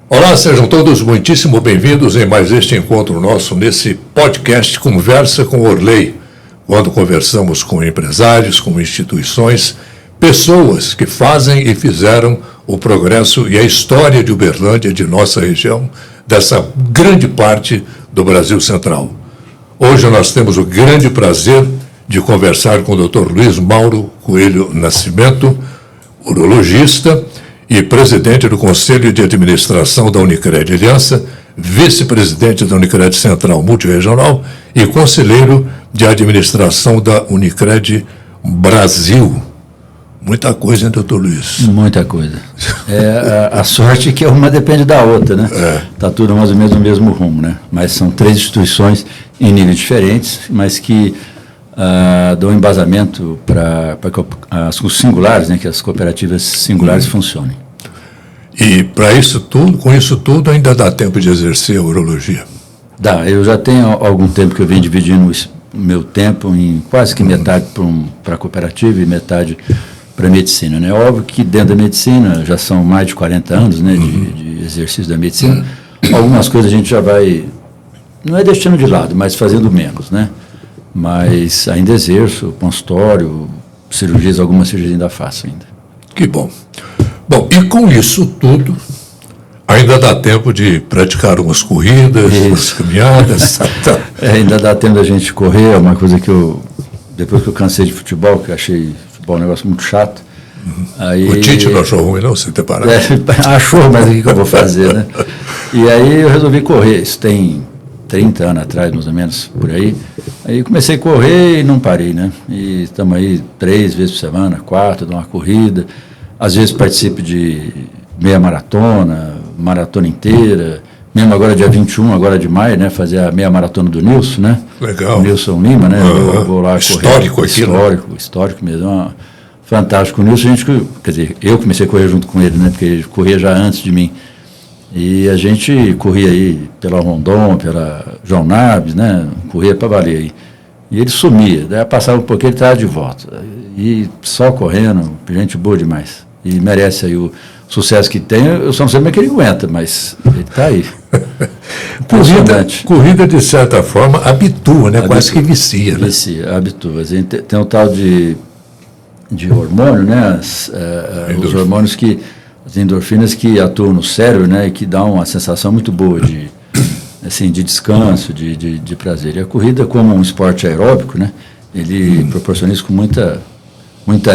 Olá, sejam todos muitíssimo bem-vindos em mais este encontro nosso nesse podcast Conversa com Orley, quando conversamos com empresários, com instituições, pessoas que fazem e fizeram o progresso e a história de Uberlândia, de nossa região, dessa grande parte do Brasil Central. Hoje nós temos o grande prazer de conversar com o Dr. Luiz Mauro Coelho Nascimento, urologista e presidente do Conselho de Administração da Unicred Aliança, vice-presidente da Unicred Central Multirregional e conselheiro de administração da Unicred Brasil. Muita coisa, hein, doutor Luiz? Muita coisa. A sorte é que uma depende da outra, né? Está tudo mais ou menos no mesmo rumo, né? Mas são três instituições em níveis diferentes, mas que dão embasamento para os singulares, né? Que as cooperativas singulares funcionem. E para isso tudo, com isso tudo, ainda dá tempo de exercer a urologia? Dá. Eu já tenho algum tempo que eu venho dividindo o meu tempo em quase que metade para a cooperativa e metade para a medicina, né? Óbvio que dentro da medicina já são mais de 40 anos, né, de exercício da medicina. Algumas coisas a gente já vai, não é deixando de lado, mas fazendo menos, né? Mas ainda exerço, consultório, cirurgias, algumas cirurgias ainda faço ainda. Que bom. Bom, e com isso tudo, ainda dá tempo de praticar umas corridas, umas caminhadas? Ainda dá tempo da gente correr, é uma coisa que depois que eu cansei de futebol, que eu achei futebol um negócio muito chato. Aí, o Tite não achou ruim, não, você ter parado? Achou, mas o que eu vou fazer, né? E aí eu resolvi correr, isso tem 30 anos atrás, mais ou menos, por aí. Aí comecei a correr e não parei, né? E estamos aí 3 vezes por semana, 4, dou uma corrida. Às vezes participo de meia maratona, maratona inteira. Mesmo agora, dia 21, agora de maio, né? Fazer a meia maratona do Nilson, né? Legal. O Nilson Lima, né? Eu vou lá histórico correr. Aquilo. Histórico mesmo. Fantástico. O Nilson, quer dizer, eu comecei a correr junto com ele, né? Porque ele corria já antes de mim. E a gente corria aí pela Rondon, pela João Naves, né? Corria para valer aí. E ele sumia. Daí passava um pouquinho, ele estava de volta. E só correndo, gente boa demais. E merece aí o sucesso que tem. Eu só não sei como é que ele aguenta, mas ele está aí. Corrida, de certa forma, habitua, né? Quase que vicia, né? Vicia, habitua. Tem um tal de hormônio, né? Os hormônios as endorfinas que atuam no cérebro, né? E que dão uma sensação muito boa de descanso, de prazer. E a corrida, como um esporte aeróbico, né? Ele proporciona isso com muita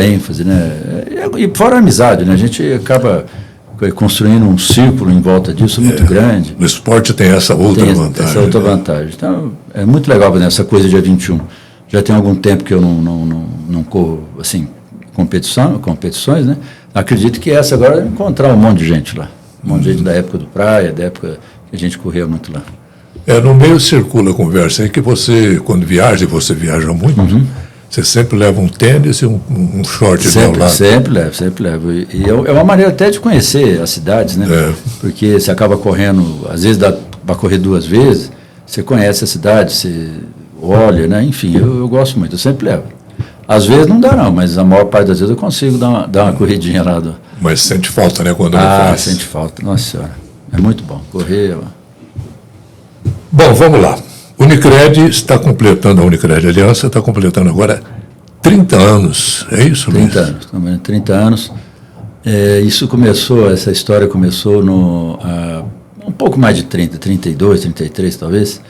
ênfase, né? E fora a amizade, né? A gente acaba construindo um círculo em volta disso muito grande. O esporte tem essa outra vantagem. Essa outra vantagem. Então, é muito legal fazer essa coisa dia 21. Já tem algum tempo que eu não corro, assim, competições, né? Acredito que essa agora é encontrar um monte de gente lá. Um monte de gente da época do praia, da época que a gente corria muito lá. No meio circula a conversa aí que você, quando viaja, e você viaja muito, você sempre leva um tênis e um short ao lado. Sempre levo. E é uma maneira até de conhecer as cidades, né? Porque você acaba correndo, às vezes dá para correr 2 vezes, você conhece a cidade, você olha, né? Enfim, eu gosto muito, eu sempre levo. Às vezes não dá não, mas a maior parte das vezes eu consigo dar uma corridinha lá. Mas sente falta, né, quando não faz? Sente falta, nossa senhora. É muito bom, correr. Bom, vamos lá. A Unicred Aliança está completando agora 30 anos, é isso, Luiz? 30 anos. Essa história começou um pouco mais de 30, 32, 33 talvez,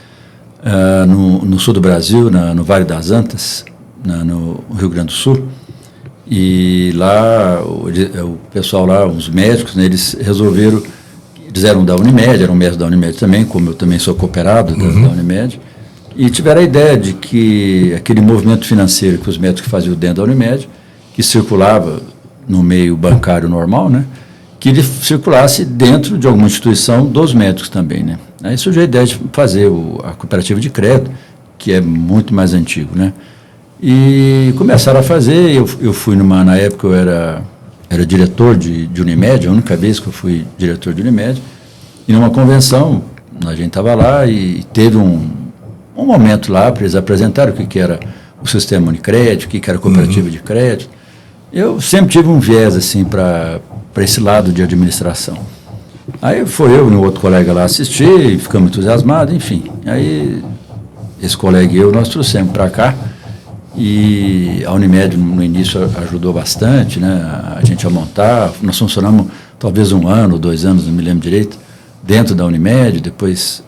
no sul do Brasil, no Vale das Antas, no Rio Grande do Sul. E lá, o pessoal lá, os médicos, né, eles eram da Unimed, eram médicos da Unimed também, como eu também sou cooperado da Unimed, e tiveram a ideia de que aquele movimento financeiro que os médicos faziam dentro da Unimed, que circulava no meio bancário normal, né, que ele circulasse dentro de alguma instituição dos médicos também, né. Aí surgiu a ideia de fazer a cooperativa de crédito, que é muito mais antigo, né. E começaram a fazer, eu fui na época eu era diretor de Unimed, a única vez que eu fui diretor de Unimed, e numa convenção, a gente estava lá e teve um momento lá para eles apresentarem o que era o sistema Unicred, o que era a cooperativa de crédito. Eu sempre tive um viés assim para esse lado de administração. Aí foi eu e um outro colega lá assistir, ficamos entusiasmados, enfim. Aí esse colega e eu, nós trouxemos para cá, e a Unimed no início ajudou bastante, né, a gente a montar. Nós funcionamos talvez 1 ano, 2 anos, não me lembro direito, dentro da Unimed. Depois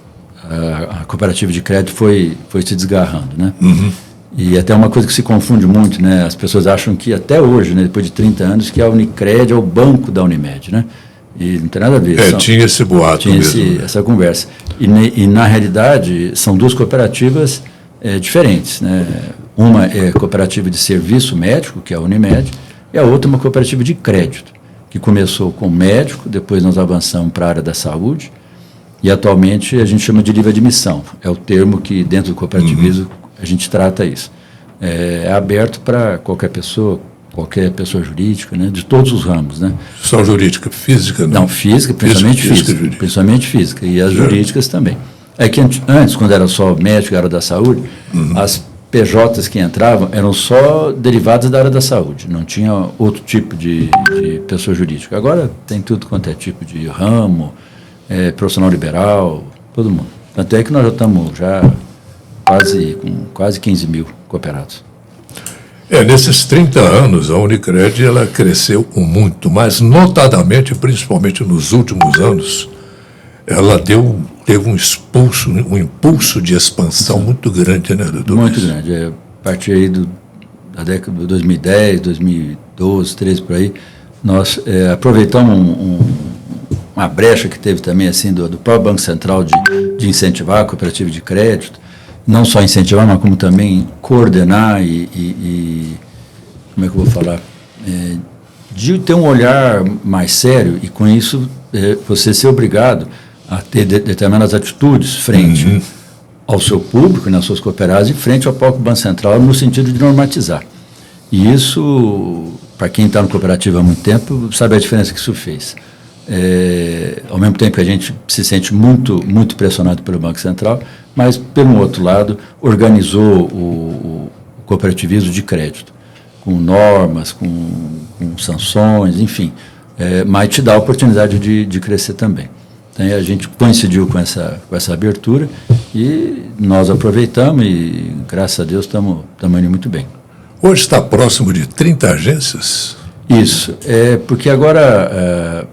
a cooperativa de crédito foi se desgarrando, né? Uhum. E até uma coisa que se confunde muito, né? As pessoas acham que até hoje, né, depois de 30 anos, que a Unicred é o banco da Unimed, né? E não tem nada a ver. Tinha esse boato tinha mesmo. essa conversa. E na realidade, são 2 cooperativas diferentes, né? Uma é cooperativa de serviço médico, que é a Unimed, e a outra é uma cooperativa de crédito, que começou com médico, depois nós avançamos para a área da saúde, e atualmente a gente chama de livre admissão. É o termo que dentro do cooperativismo a gente trata isso. É aberto para qualquer pessoa jurídica, né, de todos os ramos, né? Só jurídica, física? Não, física, principalmente física. Principalmente física, e as jurídicas também. É que antes, quando era só médico, era da saúde, as PJs que entravam eram só derivadas da área da saúde, não tinha outro tipo de pessoa jurídica. Agora tem tudo quanto é tipo de ramo, profissional liberal, todo mundo. Tanto é que nós já estamos com quase 15 mil cooperados. Nesses 30 anos, a Unicred ela cresceu muito, mas notadamente, principalmente nos últimos anos, ela teve um impulso de expansão muito grande, né, doutor? Muito grande. A partir aí da década de 2010, 2012, 2013, por aí, nós aproveitamos uma brecha que teve também assim, do próprio Banco Central de incentivar a cooperativa de crédito, não só incentivar, mas como também coordenar e como é que eu vou falar? De ter um olhar mais sério e, com isso, você ser obrigado a ter determinadas atitudes frente ao seu público, nas suas cooperadas, e frente ao próprio Banco Central, no sentido de normatizar. E isso, para quem está no cooperativo há muito tempo, sabe a diferença que isso fez. Ao mesmo tempo que a gente se sente muito, muito pressionado pelo Banco Central, mas, pelo outro lado, organizou o cooperativismo de crédito, com normas, com sanções, enfim, mas te dá a oportunidade de crescer também. Então, a gente coincidiu com essa abertura e nós aproveitamos e, graças a Deus, estamos indo muito bem. Hoje está próximo de 30 agências? Isso, porque agora,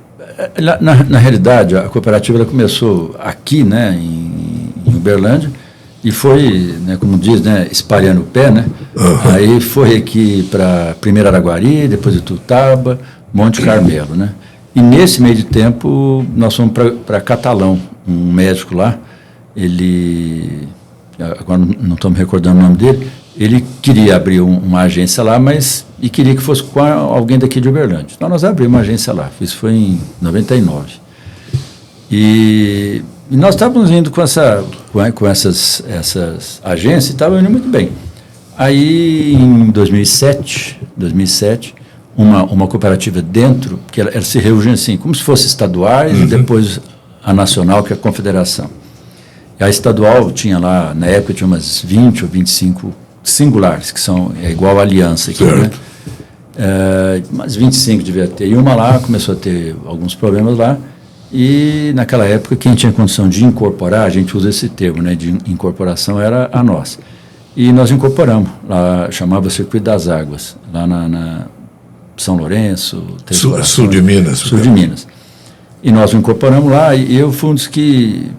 na realidade, a cooperativa ela começou aqui, né, em Uberlândia, e foi, né, como diz, né, espalhando o pé, né? Aí foi aqui para primeiro Araguari, depois Itutaba, Monte Carmelo, né? E nesse meio de tempo, nós fomos para Catalão, um médico lá, ele, agora não estou me recordando o nome dele, ele queria abrir uma agência lá, e queria que fosse com alguém daqui de Uberlândia. Então, nós abrimos uma agência lá, isso foi em 99. E nós estávamos indo com essas agências e estávamos indo muito bem. Aí, em 2007, uma cooperativa dentro, que ela se reúne assim, como se fosse estaduais e depois a nacional, que é a confederação. E a estadual tinha lá, na época, tinha umas 20 ou 25 singulares, que é igual a aliança aqui, né? Mas 25 devia ter. E uma lá começou a ter alguns problemas lá, e naquela época quem tinha condição de incorporar, a gente usa esse termo, né, de incorporação, era a nossa. E nós incorporamos, lá chamava Circuito das Águas, lá na São Lourenço, Sul de Minas. Sul de Minas. E nós incorporamos lá, e eu fui um dos que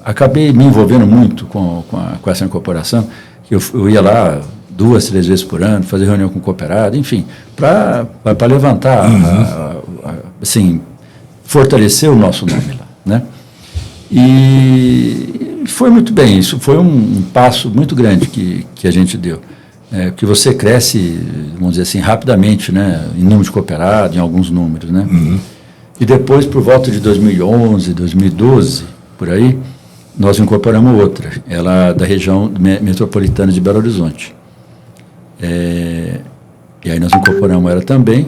acabei me envolvendo muito com essa incorporação, que eu ia lá 2, 3 vezes por ano, fazer reunião com o cooperado, enfim, para levantar, assim, fortalecer o nosso nome lá, né? E foi muito bem, isso foi um passo muito grande que a gente deu. Porque você cresce, vamos dizer assim, rapidamente, né, em número de cooperado, em alguns números, né? E depois, por volta de 2011, 2012, por aí, nós incorporamos outra, ela da região metropolitana de Belo Horizonte. E aí nós incorporamos ela também.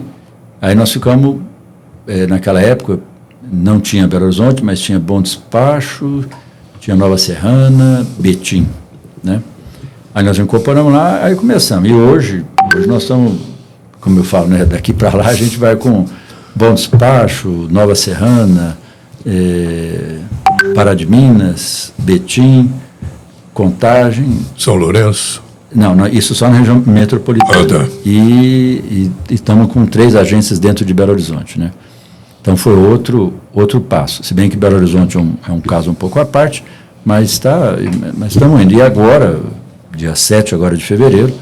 Aí nós ficamos, naquela época, não tinha Belo Horizonte, mas tinha Bom Despacho, tinha Nova Serrana, Betim, né? Aí nós incorporamos lá, aí começamos. E hoje nós estamos, como eu falo, né, daqui para lá a gente vai com Bom Despacho, Nova Serrana, Pará de Minas, Betim, Contagem. São Lourenço? Não, isso só na região metropolitana. Tá. E estamos com 3 agências dentro de Belo Horizonte, né? Então foi outro passo. Se bem que Belo Horizonte é um caso um pouco à parte, mas estamos indo. E agora, dia 7 agora de fevereiro,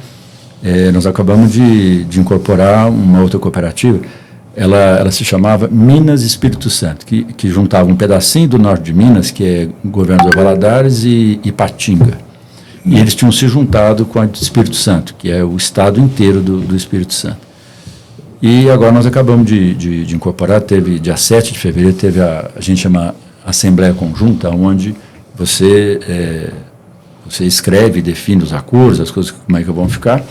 nós acabamos de incorporar uma outra cooperativa. Ela se chamava Minas Espírito Santo, que juntava um pedacinho do norte de Minas, que é Governador Valadares e Ipatinga. E eles tinham se juntado com a de Espírito Santo, que é o estado inteiro do Espírito Santo. E agora nós acabamos de incorporar, teve dia 7 de fevereiro, teve a gente chama Assembleia Conjunta, onde você escreve e define os acordos, as coisas, como é que vão ficar,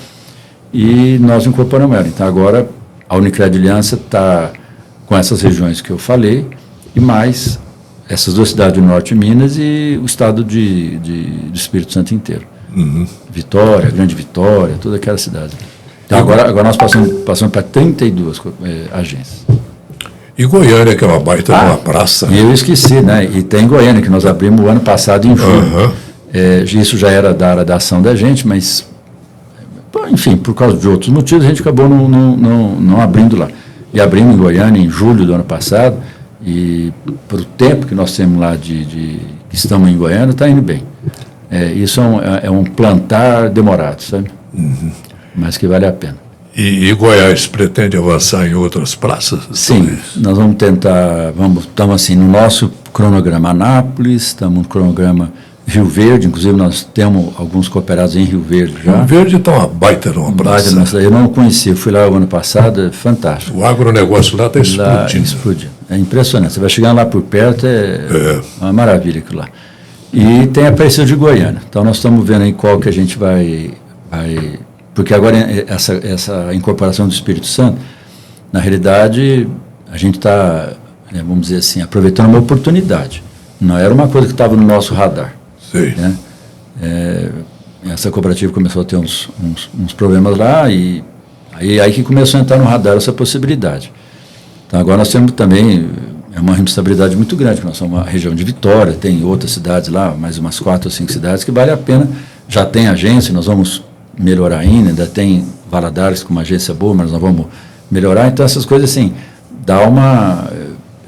e nós incorporamos ela. Então agora a Unicred Aliança está com essas regiões que eu falei, e mais essas 2 cidades do norte de Minas e o estado do Espírito Santo inteiro. Uhum. Vitória, Grande Vitória, toda aquela cidade. Então agora nós passamos para 32 agências. E Goiânia, que é uma baita de uma praça. E eu esqueci, né? E tem Goiânia, que nós abrimos o ano passado em julho. Uhum. Isso já era da área da ação da gente, mas, enfim, por causa de outros motivos, a gente acabou não abrindo lá. E abrimos em Goiânia em julho do ano passado, e para o tempo que nós temos lá que estamos em Goiânia, está indo bem. Isso é um plantar demorado, sabe? Uhum. Mas que vale a pena. E Goiás pretende avançar em outras praças? Sim, nós vamos tentar, estamos assim, no nosso cronograma Anápolis, estamos no cronograma Rio Verde, inclusive nós temos alguns cooperados em Rio Verde já. Rio Verde está uma baita de uma praça. Eu não conhecia, fui lá o ano passado, é fantástico. O agronegócio lá está explodindo. É impressionante, você vai chegando lá por perto, é uma maravilha aquilo lá. E tem a Aparecida de Goiânia, então nós estamos vendo aí qual que a gente vai porque agora essa incorporação do Espírito Santo, na realidade, a gente está, vamos dizer assim, aproveitando uma oportunidade. Não era uma coisa que estava no nosso radar. Sim. Né? Essa cooperativa começou a ter uns problemas lá e aí que começou a entrar no radar essa possibilidade. Então agora nós temos também uma responsabilidade muito grande, porque nós somos uma região de Vitória, tem outras cidades lá, mais umas 4 ou 5 cidades que vale a pena, já tem agência, nós vamos melhorar ainda tem Valadares com uma agência boa, mas nós vamos melhorar, então essas coisas assim, dá uma,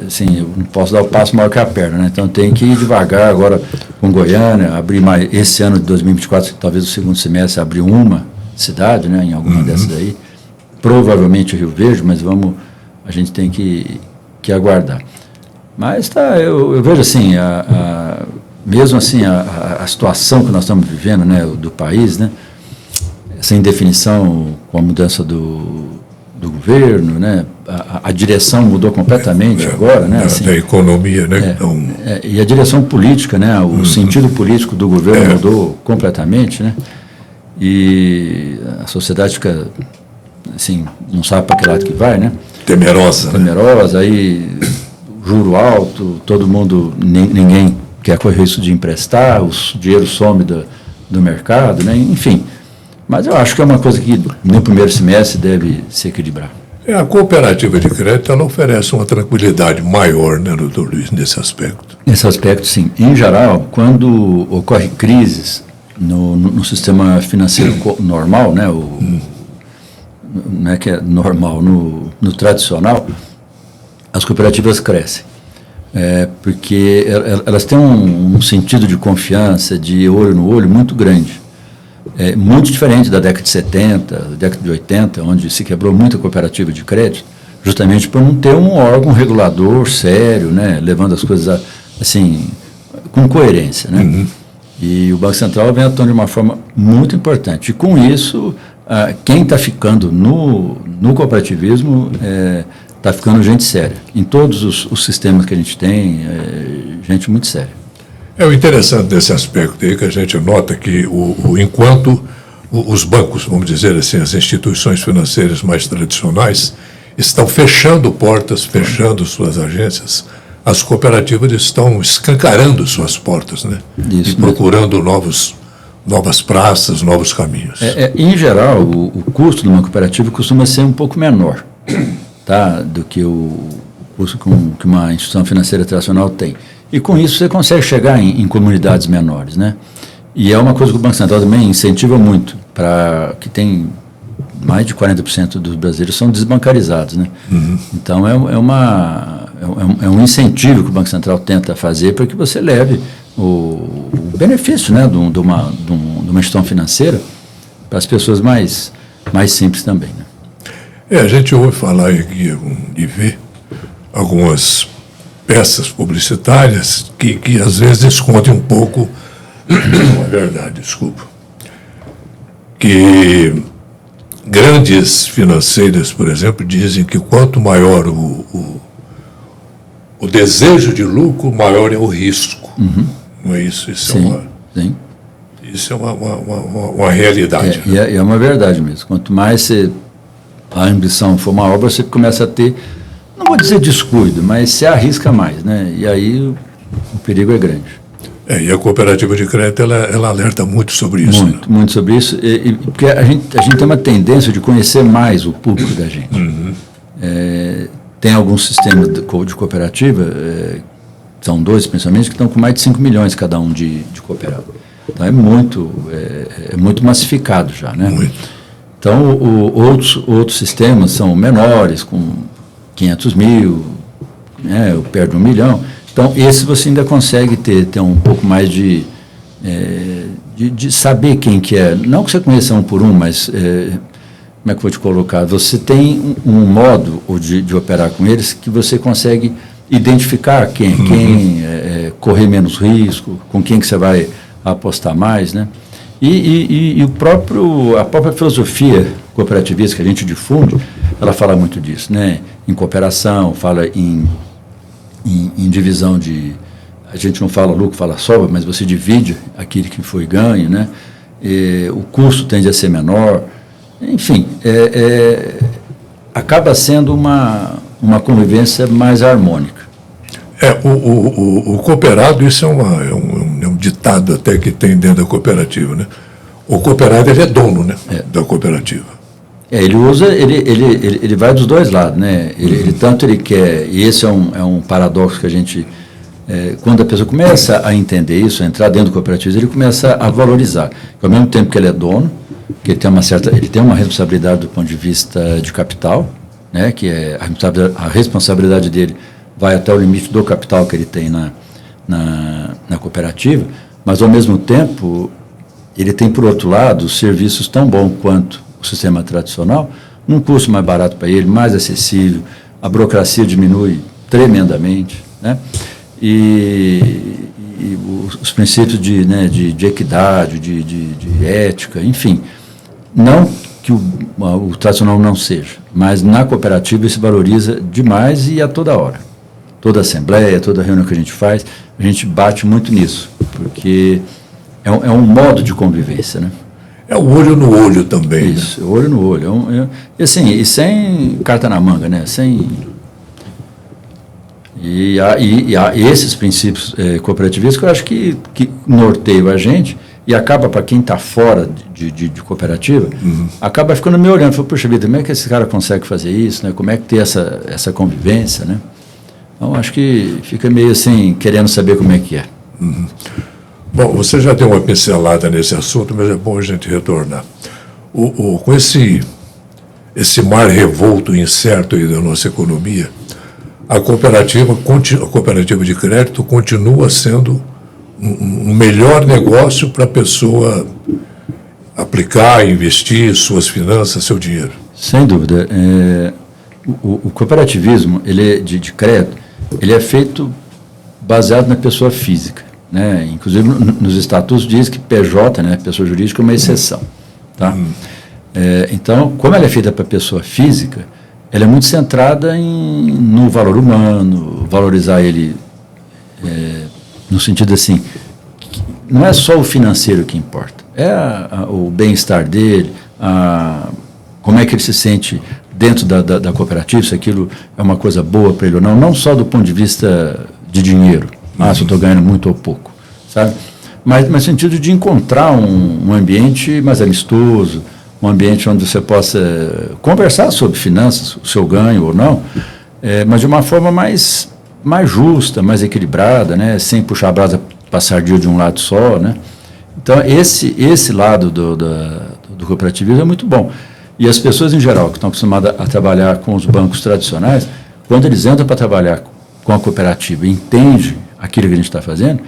assim, eu não posso dar o passo maior que a perna, né? Então tem que ir devagar agora com Goiânia, abrir mais, esse ano de 2024, talvez o segundo semestre, abrir uma cidade, né, em alguma dessas aí, provavelmente o Rio Verde, mas a gente tem que aguardar. Mas eu vejo assim, mesmo assim, a situação que nós estamos vivendo, né, do país, né, essa indefinição com a mudança do governo, né, a direção mudou completamente agora, né, assim, da economia, né, e a direção política, né, o sentido político do governo mudou completamente, né, e a sociedade fica assim, não sabe para que lado que vai, né, temerosa, aí juro alto, todo mundo, ninguém quer correr isso de emprestar, o dinheiro some do mercado, né, enfim. Mas eu acho que é uma coisa que no primeiro semestre deve se equilibrar. A cooperativa de crédito ela oferece uma tranquilidade maior, né, doutor Luiz, nesse aspecto? Nesse aspecto, sim. Em geral, quando ocorre crises no sistema financeiro normal, né, não é que é normal, no tradicional, as cooperativas crescem. Porque elas têm um sentido de confiança, de olho no olho muito grande. Muito diferente da década de 70, da década de 80, onde se quebrou muita cooperativa de crédito, justamente por não ter um órgão regulador sério, né, levando as coisas assim, com coerência. Né? Uhum. E o Banco Central vem atuando de uma forma muito importante. E com isso, quem está ficando no cooperativismo está ficando gente séria. Em todos os sistemas que a gente tem, gente muito séria. O interessante desse aspecto aí que a gente nota que enquanto os bancos, vamos dizer assim, as instituições financeiras mais tradicionais estão fechando portas, fechando suas agências, as cooperativas estão escancarando suas portas, né? Isso, e procurando novas praças, novos caminhos. Em geral, o custo de uma cooperativa costuma ser um pouco menor. tá, do que o custo que uma instituição financeira tradicional tem. E com isso você consegue chegar em comunidades menores, né? E é uma coisa que o Banco Central também incentiva muito, para que tem mais de 40% dos brasileiros são desbancarizados, né? Então é um incentivo que o Banco Central tenta fazer para que você leve o benefício, né, de uma instituição financeira para as pessoas mais simples também, né? A gente ouve falar aqui e vê algumas peças publicitárias que às vezes escondem um pouco a verdade, desculpa. Que grandes financeiras, por exemplo, dizem que quanto maior o desejo de lucro, maior é o risco. Não é isso? Sim. Isso é uma realidade. É uma verdade mesmo. Quanto mais a ambição for maior, você começa a ter, não vou dizer descuido, mas se arrisca mais, né? E aí o perigo é grande. E a cooperativa de crédito, ela alerta muito sobre isso. Muito sobre isso, porque a gente tem uma tendência de conhecer mais o público da gente. Tem alguns sistemas de cooperativa, são 2 principalmente, que estão com mais de 5 milhões cada um de cooperado. Então é muito massificado já, né? Muito. Então outros sistemas são menores, com 500 mil, né, perto de 1 milhão. Então, esse você ainda consegue ter um pouco mais de saber quem que é. Não que você conheça um por um, mas, como é que eu vou te colocar? Você tem um modo de operar com eles que você consegue identificar quem correr menos risco, com quem que você vai apostar mais, né? E a própria filosofia cooperativista que a gente difunde, ela fala muito disso, né? Em cooperação, fala em divisão de... A gente não fala lucro, fala sobra, mas você divide aquilo que foi ganho, né? O custo tende a ser menor. Enfim, acaba sendo uma convivência mais harmônica. O cooperado, isso é um ditado até que tem dentro da cooperativa, né? O cooperado, ele é dono, né, da cooperativa. Ele vai dos dois lados, né? Tanto ele quer, e esse é um paradoxo que a gente, quando a pessoa começa a entender isso, a entrar dentro do cooperativismo, ele começa a valorizar. Ao mesmo tempo que ele é dono, que ele tem uma responsabilidade do ponto de vista de capital, né? Que é a responsabilidade dele vai até o limite do capital que ele tem na cooperativa, mas ao mesmo tempo ele tem, por outro lado, serviços tão bons quanto o sistema tradicional, num custo mais barato para ele, mais acessível, a burocracia diminui tremendamente, né? E os princípios de equidade, de ética, enfim, não que o tradicional não seja, mas na cooperativa isso se valoriza demais e a toda hora. Toda assembleia, toda reunião que a gente faz, a gente bate muito nisso, porque é um modo de convivência, né? É o olho no olho também. Isso, né? Olho no olho. E assim, e sem carta na manga, né? E há esses princípios cooperativistas que eu acho que norteiam a gente e acaba, para quem está fora de cooperativa, acaba ficando me olhando, fala, puxa vida, como é que esse cara consegue fazer isso, né? Como é que tem essa convivência, né? Então, acho que fica meio assim, querendo saber como é que é. Bom, você já deu uma pincelada nesse assunto, mas é bom a gente retornar. Com esse mar revolto e incerto aí da nossa economia, a cooperativa de crédito continua sendo um melhor negócio para a pessoa aplicar, investir suas finanças, seu dinheiro. Sem dúvida. O cooperativismo de crédito, ele é feito baseado na pessoa física, né? Inclusive nos estatutos diz que PJ, né, pessoa jurídica, é uma exceção, tá? Então, como ela é feita para pessoa física, ela é muito centrada no valor humano, valorizar ele no sentido assim, não é só o financeiro que importa, o bem-estar dele, como é que ele se sente dentro da cooperativa, se aquilo é uma coisa boa para ele ou não só do ponto de vista de dinheiro, se eu estou ganhando muito ou pouco, sabe? Mas no sentido de encontrar um ambiente mais amistoso, um ambiente onde você possa conversar sobre finanças, o seu ganho ou não, mas de uma forma mais justa, mais equilibrada, né? Sem puxar a brasa para sardinha de um lado só, né? Então, esse lado do cooperativismo é muito bom. E as pessoas, em geral, que estão acostumadas a trabalhar com os bancos tradicionais, quando eles entram para trabalhar com a cooperativa e entendem aquilo que a gente está fazendo,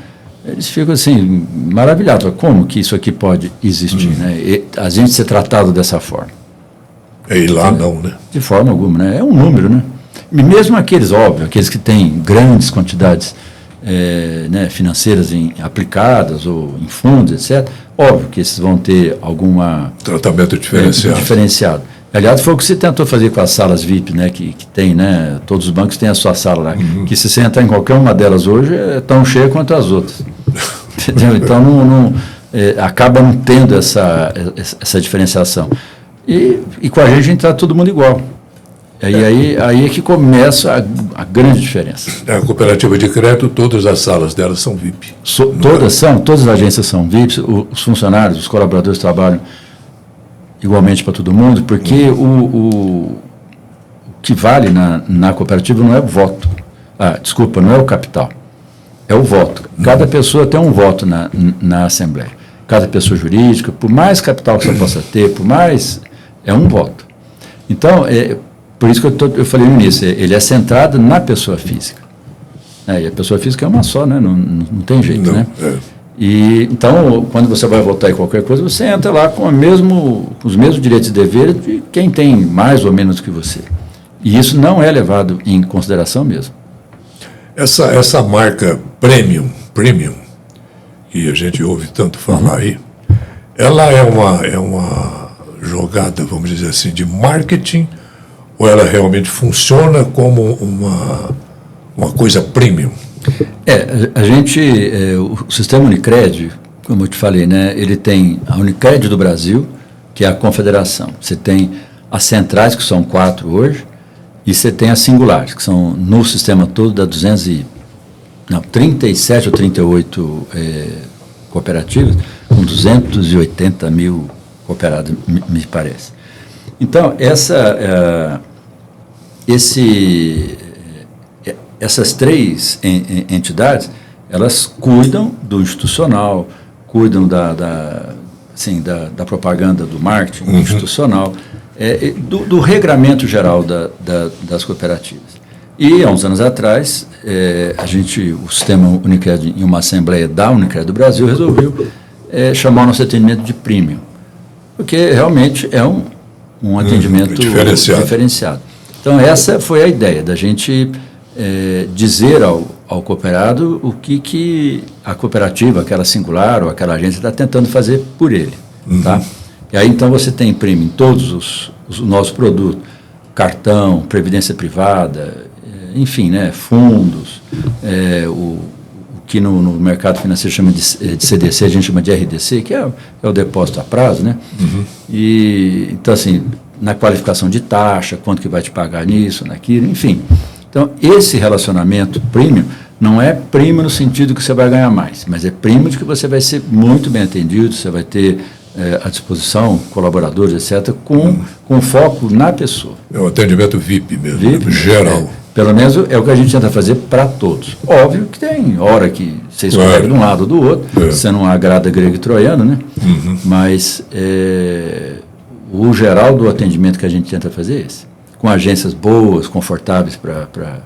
eles ficam assim, maravilhados. Como que isso aqui pode existir, né? E a gente ser tratado dessa forma. E lá não, né? De forma alguma, né? É um número, né? E mesmo aqueles que têm grandes quantidades né, financeiras aplicadas ou em fundos, etc., óbvio que esses vão ter alguma... Tratamento diferenciado. Aliás, foi o que se tentou fazer com as salas VIP, né, que tem, né, todos os bancos têm a sua sala lá, que se você entrar em qualquer uma delas hoje, é tão cheia quanto as outras. Entendeu? Então, acaba não tendo essa diferenciação. E com a gente está todo mundo igual. Aí é que começa a grande diferença. A cooperativa de crédito, todas as salas delas são VIP. Todas as agências são VIPs, os funcionários, os colaboradores trabalham igualmente para todo mundo, porque o que vale na cooperativa não é o voto. Desculpa, não é o capital, é o voto. Cada pessoa tem um voto na Assembleia. Cada pessoa jurídica, por mais capital que você possa ter, por mais... é um voto. Então, por isso que eu falei no início, ele é centrado na pessoa física. E a pessoa física é uma só, né? Não tem jeito, né? E, então, quando você vai votar em qualquer coisa, você entra lá com os mesmos direitos e deveres de quem tem mais ou menos que você. E isso não é levado em consideração mesmo. Essa marca premium, que a gente ouve tanto falar aí, ela é uma jogada, vamos dizer assim, de marketing, ou ela realmente funciona como uma coisa premium? A gente, o sistema Unicred, como eu te falei, né, ele tem a Unicred do Brasil, que é a confederação. Você tem as centrais, que são 4 hoje, e você tem as singulares, que são no sistema todo da 37 ou 38 cooperativas, com 280 mil cooperados, me parece. Então, essas 3 entidades, elas cuidam do institucional, cuidam da propaganda, do marketing institucional, do regramento geral das cooperativas. E, há uns anos atrás, o sistema Unicred, em uma assembleia da Unicred do Brasil, resolveu chamar o nosso atendimento de premium, porque realmente é um atendimento diferenciado. Então, essa foi a ideia, da gente dizer ao cooperado o que a cooperativa, aquela singular ou aquela agência está tentando fazer por ele. Tá? E aí, então, você tem premium em todos os nossos produtos, cartão, previdência privada, enfim, né, fundos, o que no mercado financeiro chama de CDC, a gente chama de RDC, que é o depósito a prazo, né? E, então, assim, na qualificação de taxa, quanto que vai te pagar nisso, naquilo, enfim. Então, esse relacionamento premium não é premium no sentido que você vai ganhar mais, mas é premium de que você vai ser muito bem atendido, você vai ter à disposição colaboradores, etc., com foco na pessoa. É um atendimento VIP mesmo, geral. Pelo menos é o que a gente tenta fazer para todos. Óbvio que tem hora que você escolhe de um lado ou do outro, você não agrada grego e troiano, né? Mas o geral do atendimento que a gente tenta fazer é esse. Com agências boas, confortáveis para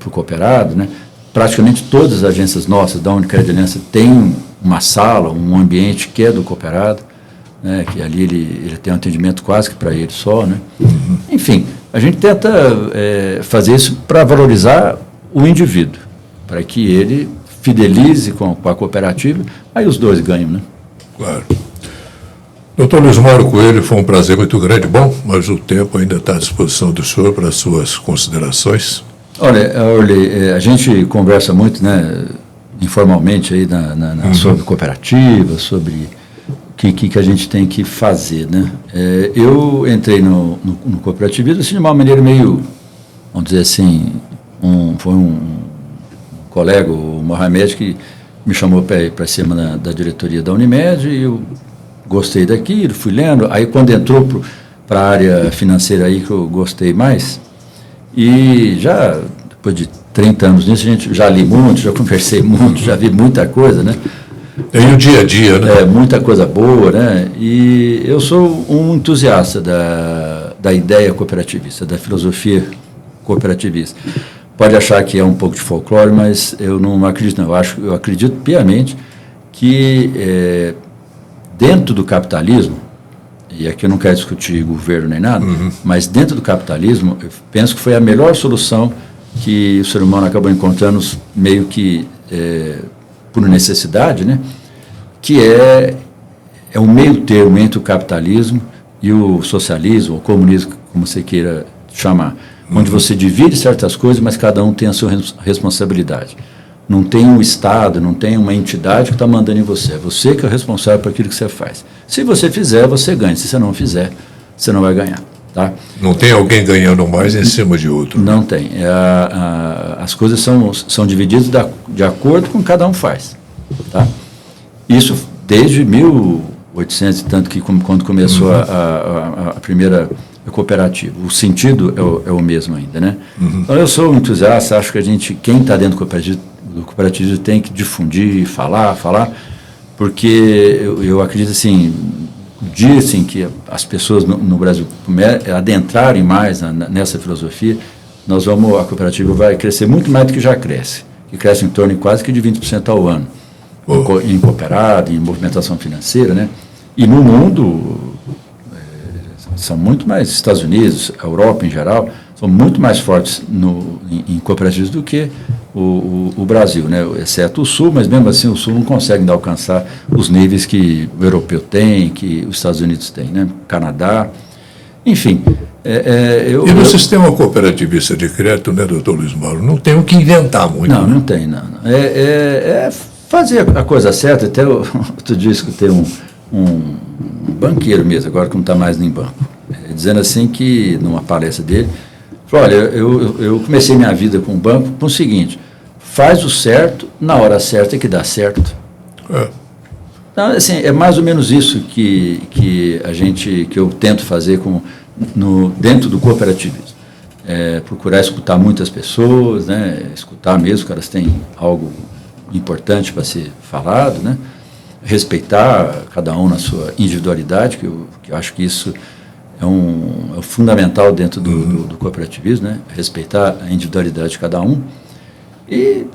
o cooperado, né? Praticamente todas as agências nossas da Unicred Aliança têm uma sala, um ambiente que é do cooperado, né? Que ali ele tem um atendimento quase que para ele só, né? Enfim, a gente tenta fazer isso para valorizar o indivíduo, para que ele fidelize com a cooperativa, aí os dois ganham, né? Claro. Doutor Luiz Mauro Coelho, foi um prazer muito grande. Bom, mas o tempo ainda está à disposição do senhor para as suas considerações. Olha, a gente conversa muito, né, informalmente aí sobre cooperativa, sobre o que a gente tem que fazer, né? Eu entrei no cooperativismo assim, de uma maneira meio, vamos dizer assim, foi um colega, o Mohamed, que me chamou para cima da diretoria da Unimed, e eu gostei daquilo, fui lendo. Aí quando entrou para a área financeira aí que eu gostei mais, e já depois de 30 anos nisso, a gente já li muito, já conversei muito, já vi muita coisa, né? E o dia a dia, né? Muita coisa boa, né? E eu sou um entusiasta da ideia cooperativista, da filosofia cooperativista. Pode achar que é um pouco de folclore, mas eu não acredito, não. Eu acredito piamente que dentro do capitalismo, e aqui eu não quero discutir governo nem nada, mas dentro do capitalismo, eu penso que foi a melhor solução que o ser humano acabou encontrando, meio que por necessidade, né? Que é um meio termo entre o capitalismo e o socialismo, ou comunismo, como você queira chamar, onde você divide certas coisas, mas cada um tem a sua responsabilidade. Não tem um Estado, não tem uma entidade que está mandando em você. É você que é o responsável por aquilo que você faz. Se você fizer, você ganha. Se você não fizer, você não vai ganhar. Tá? Não tem alguém ganhando mais em cima de outro. Não tem. As coisas são divididas de acordo com o que cada um faz. Tá? Isso desde 1800 e tanto, que quando começou a primeira cooperativa. O sentido é o mesmo ainda, né? Então eu sou um entusiasta, acho que quem está dentro do cooperativismo tem que difundir, falar, porque eu acredito assim, o dia assim, que as pessoas no Brasil adentrarem mais nessa filosofia, a cooperativa vai crescer muito mais do que já cresce, que cresce em torno de quase que de 20% ao ano, em cooperado, em movimentação financeira, né? E no mundo são muito mais, Estados Unidos, a Europa em geral, são muito mais fortes em cooperativismo do que o Brasil, né? Exceto o Sul, mas mesmo assim o Sul não consegue ainda alcançar os níveis que o europeu tem, que os Estados Unidos têm, né? Canadá, enfim. E no sistema cooperativista de crédito, né, doutor Luiz Mauro, não tem o que inventar muito. Não, não tem, não. Fazer a coisa certa. Até outro dia escutei um banqueiro mesmo, agora que não está mais nem banco, dizendo assim que, numa palestra dele, falou, olha, eu comecei minha vida com o banco com o seguinte, faz o certo na hora certa que dá certo. Então, assim, é mais ou menos isso que eu tento fazer dentro do cooperativismo. Procurar escutar muitas pessoas, né, escutar mesmo que elas têm algo importante para ser falado, né, respeitar cada um na sua individualidade, que eu acho que isso é fundamental dentro do cooperativismo, né? Respeitar a individualidade de cada um e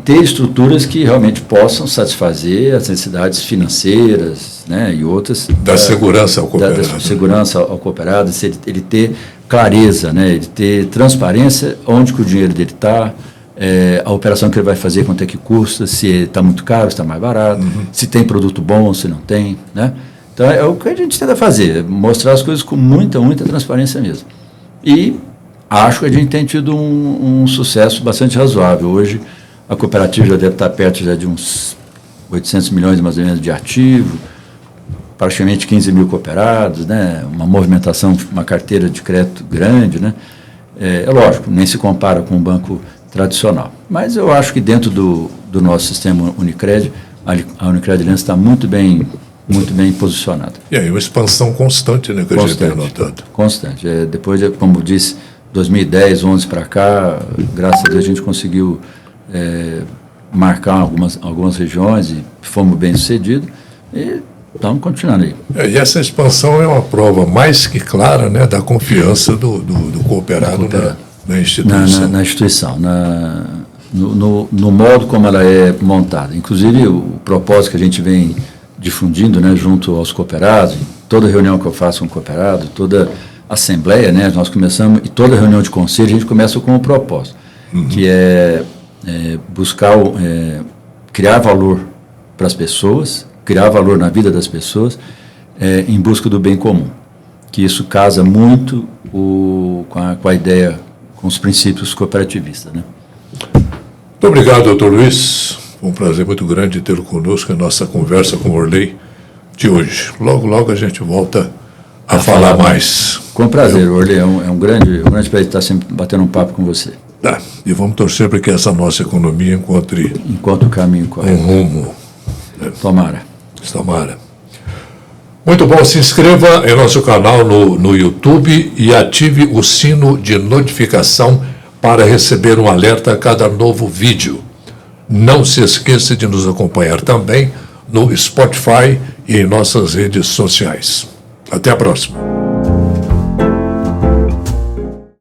ter estruturas que realmente possam satisfazer as necessidades financeiras, né? E outras. Da segurança ao cooperado. Da segurança ao cooperado, ele ter clareza, né? Ele ter transparência onde que o dinheiro dele está, a operação que ele vai fazer, quanto é que custa, se está muito caro, se está mais barato, se tem produto bom, se não tem, né? Então, é o que a gente tenta fazer, mostrar as coisas com muita transparência mesmo. E acho que a gente tem tido um sucesso bastante razoável. Hoje, a cooperativa já deve estar perto já de uns 800 milhões, mais ou menos, de ativo, praticamente 15 mil cooperados, né? Uma movimentação, uma carteira de crédito grande, né? É lógico, nem se compara com um banco tradicional. Mas eu acho que dentro do nosso sistema Unicred, a Unicred Aliança está muito bem posicionada. E aí, uma expansão constante, né, que a gente tem notado. Constante. Depois, como eu disse, 2010, 11 para cá, graças a Deus a gente conseguiu marcar algumas regiões e fomos bem sucedidos e estamos continuando aí. E essa expansão é uma prova mais que clara, né, da confiança do cooperado na instituição. Na instituição, no modo como ela é montada. Inclusive, o propósito que a gente vem difundindo, né, junto aos cooperados, toda reunião que eu faço com o cooperado, toda assembleia, né, nós começamos, e toda reunião de conselho, a gente começa com um propósito, que é buscar, criar valor para as pessoas, criar valor na vida das pessoas, em busca do bem comum. Que isso casa muito com a ideia, com os princípios cooperativistas, né? Muito obrigado, doutor Luiz. Foi um prazer muito grande tê-lo conosco em nossa conversa com o Orley de hoje. Logo a gente volta a falar mais. Com prazer, Orley. É um grande prazer estar sempre batendo um papo com você. Tá. E vamos torcer para que essa nossa economia encontre o caminho correto. Um rumo. Tomara. Tomara. Muito bom, se inscreva em nosso canal no YouTube e ative o sino de notificação para receber um alerta a cada novo vídeo. Não se esqueça de nos acompanhar também no Spotify e em nossas redes sociais. Até a próxima.